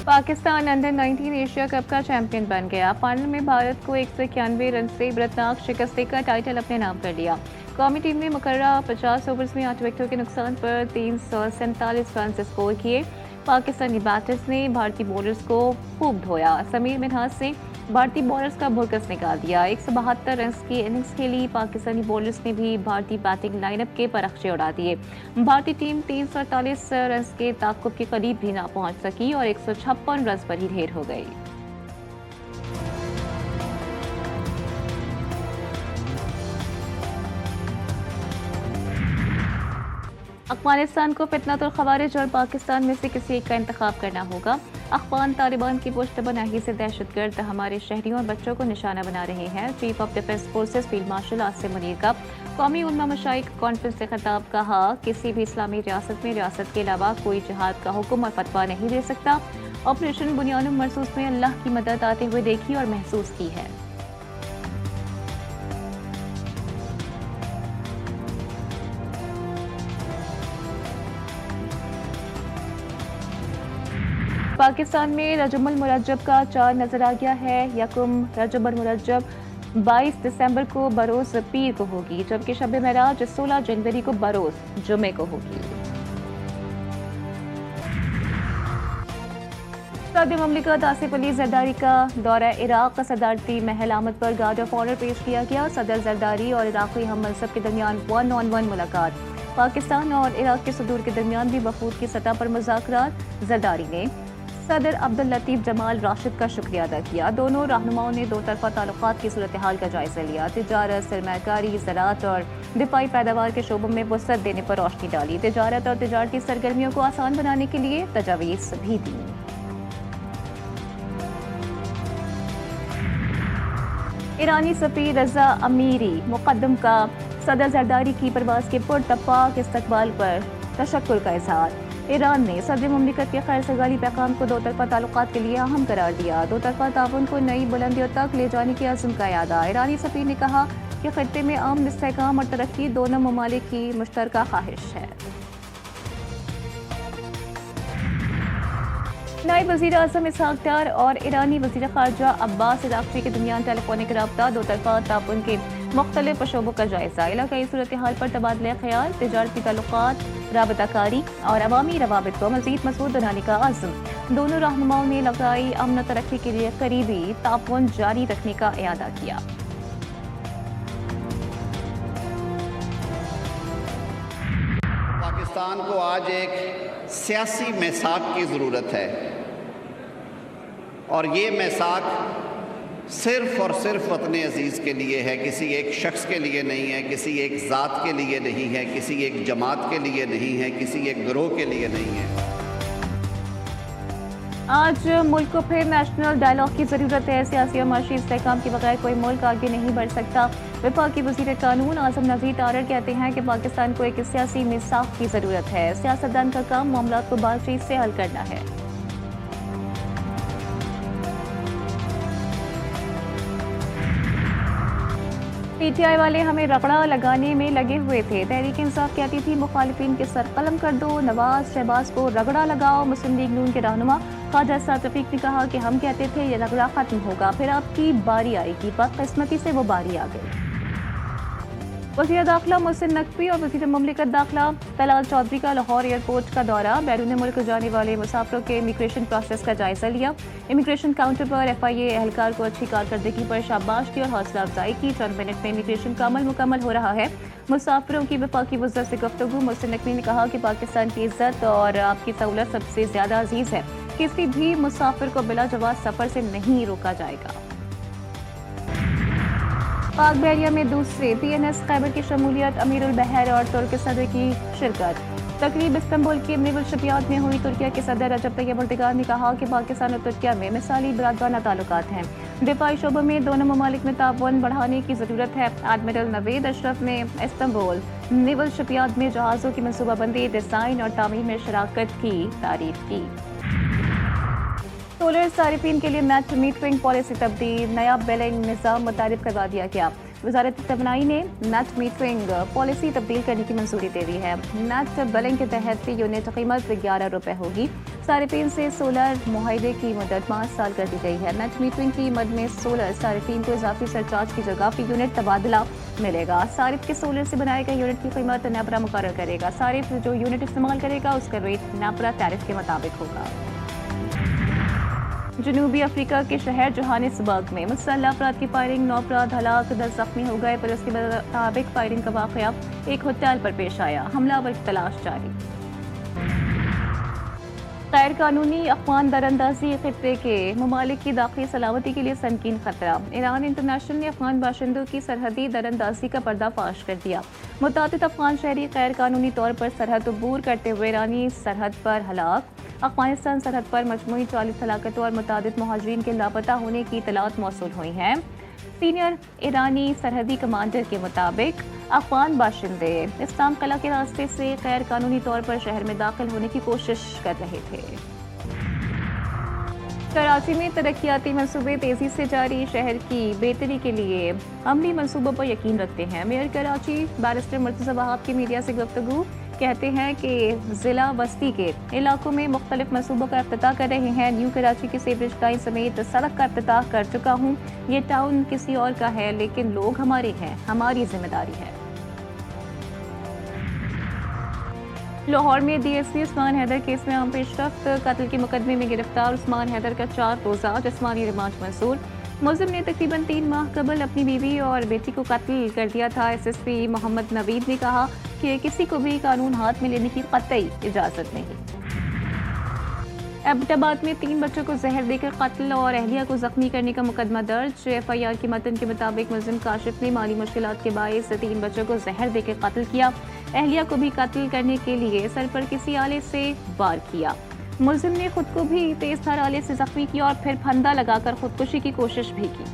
Pakistan under 19 Asia cup का champion बन गया। फाइनल में भारत को 191 रन से इबरतनाक शिकस्त देकर टाइटल अपने नाम कर लिया। कौमी टीम ने मुकर्ररा 50 ओवर्स में 8 विकेटों के नुकसान पर 347 रन स्कोर किए। पाकिस्तानी बैटर्स ने भारतीय बॉलर्स को खूब धोया। समीर मिन्हाज ने भारतीय बॉलर्स का भुरकस निकाल दिया। 172 रन की इनिंग्स खेली। पाकिस्तानी बॉलर्स ने भी भारतीय बैटिंग लाइनअप के परखचे उड़ा दिए। भारतीय टीम 348 रन के ताकुब के करीब भी ना पहुंच सकी और 156 रन पर ही ढेर हो गई। अफगानिस्तान को फितनतुल खवारिज और पाकिस्तान में से किसी एक का इंतखाब करना होगा। अफगान तालिबान की पुश्तबनाही से दहशतगर्द हमारे शहरियों और बच्चों को निशाना बना रहे हैं। Chief of defence forces field marshal Asim Munir का कौमी उलमा मशाइख कॉन्फ्रेंस से खिताब। कहा, किसी भी इस्लामी रियासत में रियासत के अलावा कोई जिहाद का हुक्म और फतवा नहीं दे सकता। ऑपरेशन बुनियानुम मरसूस में अल्लाह की मदद आते हुए देखी और महसूस की है। पाकिस्तान में रजमुल मुरज्जब का चांद नजर आ गया है। यकुम रजब मुरज्जब 22 दिसंबर को बरोज पीर को होगी, जबकि शब महराज 16 जनवरी को बरोज जुमे को होगी। सदर मुमलिकत आसिफ अली जरदारी का दौरा इराक का सदारती महल आमद पर गार्ड ऑफ ऑनर पेश किया गया। सदर जरदारी और इराकी हम मनसब के दरमियान 1-on-1 मुलाकात। पाकिस्तान और इराक के सदूर के दरमियान भी वफूद की सतह पर मुज़ाकरात। जरदारी ने सदर अब्दुल लतीफ जमाल राशिद का शुक्रिया अदा किया। दोनों रहनुमाओं ने दो तरफा ताल्लुकात की सूरत हाल का जायजा लिया। तिजारत, सरमायाकारी, ज़राअत और दिफाई पैदावार के शोबों में वसअत देने पर रोशनी डाली। तिजारत और तिजारती सरगर्मियों को आसान बनाने के लिए तजावीज़ भी दी। ईरानी सफीर रजा अमीरी मुकद्दम का सदर जरदारी की परवाज के पुरतपाक इस्तकबाल पर तशक्कुर का इजहार। ईरान ने सदर मुमलिकत के खैर सगाली पैगाम को दो तरफा ताल्लुकात के लिए अहम करार दिया। दो तरफा ताउन को नई बुलंदियों तक ले जाने की अज़्म का यादा। ईरानी सफीर ने कहा कि खित्ते में अमन, इस्तेहकाम और तरक्की दोनों ममालिक की मुश्तरका ख्वाहिश है। नायब वज़ीर आज़म इसहाक डार और ईरानी वज़ीर ख़ारजा अब्बास अराग़ची के दरमियान टेलीफोनिक रब्ता। दो तरफा ताउन के मुख्तलिफ शोबों का जायजा। इलाकाई सूरत हाल पर तबादला ख्याल, तिजारती ताल्लुकात, राबताकारी और अवामी रवाबित को मज़ीद मज़बूत बनाने का अज़्म। दोनों रहनुमाओं ने इलाकाई अमन और तरक्की के लिए करीबी ताउन जारी रखने का इरादा किया। पाकिस्तान को आज एक सियासी मिसाक की ज़रूरत है और ये मिसाक सिर्फ़ और सिर्फ वतन अज़ीज़ के लिए है, किसी एक शख्स के लिए नहीं है, किसी एक ज़ात के लिए नहीं है, किसी एक जमात के लिए नहीं है, किसी एक गिरोह के लिए नहीं है। आज मुल्क को फिर नेशनल डायलॉग की ज़रूरत है। सियासी और माशी इस्तेहकाम के बगैर कोई मुल्क आगे नहीं बढ़ सकता। वफाकी वज़ीर कानून आज़म नज़ीर तारड़ कहते हैं कि पाकिस्तान को एक सियासी मिसाक की ज़रूरत है। सियासतदान का काम मामलात को बातचीत से हल करना है। पीटीआई वाले हमें रगड़ा लगाने में लगे हुए थे। तहरीक इंसाफ कहती थी मुखालिफिन के सर कलम कर दो, नवाज शहबाज को रगड़ा लगाओ। मुस्लिम लीग नून के रहनुमा ख्वाजा साद रफीक ने कहा कि हम कहते थे ये रगड़ा खत्म होगा, फिर आपकी बारी आएगी। बदकिस्मती से वो बारी आ गई। वज़ीर दाखिला मोहसिन नकवी और वज़ीर मुमलिकत दाखिला तलाल चौधरी का लाहौर एयरपोर्ट का दौरा। बैरून मुल्क जाने वाले मुसाफिरों के इमिग्रेशन प्रोसेस का जायजा लिया। इमिग्रेशन काउंटर पर FIA एहलकार को अच्छी कारकर्दगी पर शाबाश दी और हौसला अफजाई की। चंद मिनट में इमिग्रेशन का अमल मुकम्मल हो रहा है। मुसाफिरों की वफाकी वज़ीर से गुफ्तगू। मोहसिन नकवी ने कहा कि पाकिस्तान की इज्जत और आपकी सहूलत सबसे ज़्यादा अजीज़ है। किसी भी मुसाफिर को बिला जवाब सफ़र से नहीं रोका जाएगा। पाक बहरिया में दूसरे PNS खैबर की शमूलियत, अमीरुल बहर और तुर्क सदर की शिरकत। तकरीब इस्तांबुल के नेवल शिपयार्ड में हुई। तुर्किया के सदर रजब तैयब एर्दोगान ने कहा कि पाकिस्तान और तुर्किया में मिसाली बरादराना ताल्लुकात हैं। दिफाई शोबों में दोनों ममालिक में ताउन बढ़ाने की ज़रूरत है। एडमिरल नवेद अशरफ ने इस्तांबुल नेवल शिपयार्ड में जहाज़ों की मनसूबाबंदी, डिज़ाइन और तामीर में शराकत की तारीफ की। सोलर सारिफीन के लिए नेट मीटरिंग पॉलिसी तब्दील। नया बिलिंग निज़ाम मुतारिफ करवा दिया गया। वज़ारत तवानाई ने नेट मीटरिंग पॉलिसी तब्दील करने की मंजूरी दे दी है। नेट बिलिंग के तहत यूनिट कीमत 11 रुपये होगी। सारिफीन से सोलर मुआहदे की मुद्दत 5 साल कर दी गई है। नेट मीटरिंग की मद में सोलर सारिफीन को इजाफी सरचार्ज की जगह फी यूनिट तबादला मिलेगा। सारिफ के सोलर से बनाए गए यूनिट की कीमत नेपरा मुकर्रर करेगा। सारिफ जो यूनिट इस्तेमाल करेगा उसका रेट नेपरा टैरिफ के मुताबिक होगा। जनूबी अफ्रीका के शहर जोहानिसबर्ग में मुसल्लह अफराद की फायरिंग, 9 अफराद हलाक, 10 जख्मी हो गए। पुलिस के मुताबिक फायरिंग का वाकया एक होटल पर पेश आया। हमलावर की तलाश जारी। गैर कानूनी अफवान दरअंदाजी खित्ते के ममालिक की दाखिली सलामती के लिए संगीन खतरा। ईरान इंटरनेशनल ने अफगान बाशिंदों की सरहदी दरअंदाजी का पर्दाफाश कर दिया। मुतादिद अफगान शहरी गैर कानूनी तौर पर सरहद अबूर करते हुए ईरानी सरहद पर हलाक। अफगानिस्तान सरहद पर मजमूई 40 हलाकतों और मुतादिद मुहाजिरीन के लापता होने की इतलात मौसूल हुई हैं। सीनियर ईरानी सरहदी कमांडर के मुताबिक अफगान बाशिंदे इस्लाम कला के रास्ते से गैर कानूनी तौर पर शहर में दाखिल होने की कोशिश कर रहे थे। कराची में तरक्याती मंसूबे तेजी से जारी। शहर की बेहतरी के लिए अमली मंसूबों पर यकीन रखते हैं। मेयर कराची बैरिस्टर मुर्तज़ा वहाब की मीडिया से गुफ्तगू कहते हैं कि जिला बस्ती के इलाकों में मुख्तलिफ मंसूबों का इफ्तिताह कर रहे हैं। न्यू कराची की सीवरेज लाइन समेत सड़क का इफ्तिताह कर चुका हूँ। ये टाउन किसी और का है लेकिन लोग हमारे हैं, हमारी जिम्मेदारी है। लाहौर में डीएसपी उस्मान हैदर केस में आम पेशरफ्त। कत्ल के मुकदमे में गिरफ्तार उस्मान हैदर का 4 रोज़ा जिस्मानी रिमांड मंजूर। मुलजिम ने तकरीबन 3 माह कबल अपनी बीवी और बेटी को कत्ल कर दिया था। एसएसपी मोहम्मद नवीद ने कहा कि किसी को भी कानून हाथ में लेने की कतई इजाजत नहीं। एबटाबाद में 3 बच्चों को जहर देकर कत्ल और अहलिया को जख्मी करने का मुकदमा दर्ज। एफआईआर के मतन के मुताबिक मुलजिम काशिफ ने माली मुश्किलात के बायस 3 बच्चों को जहर देकर कत्ल किया। अहलिया को भी कत्ल करने के लिए सर पर किसी आले से वार किया। मुलजिम ने खुद को भी तेज धार आले से जख्मी किया और फिर फंदा लगाकर खुदकुशी की कोशिश भी की।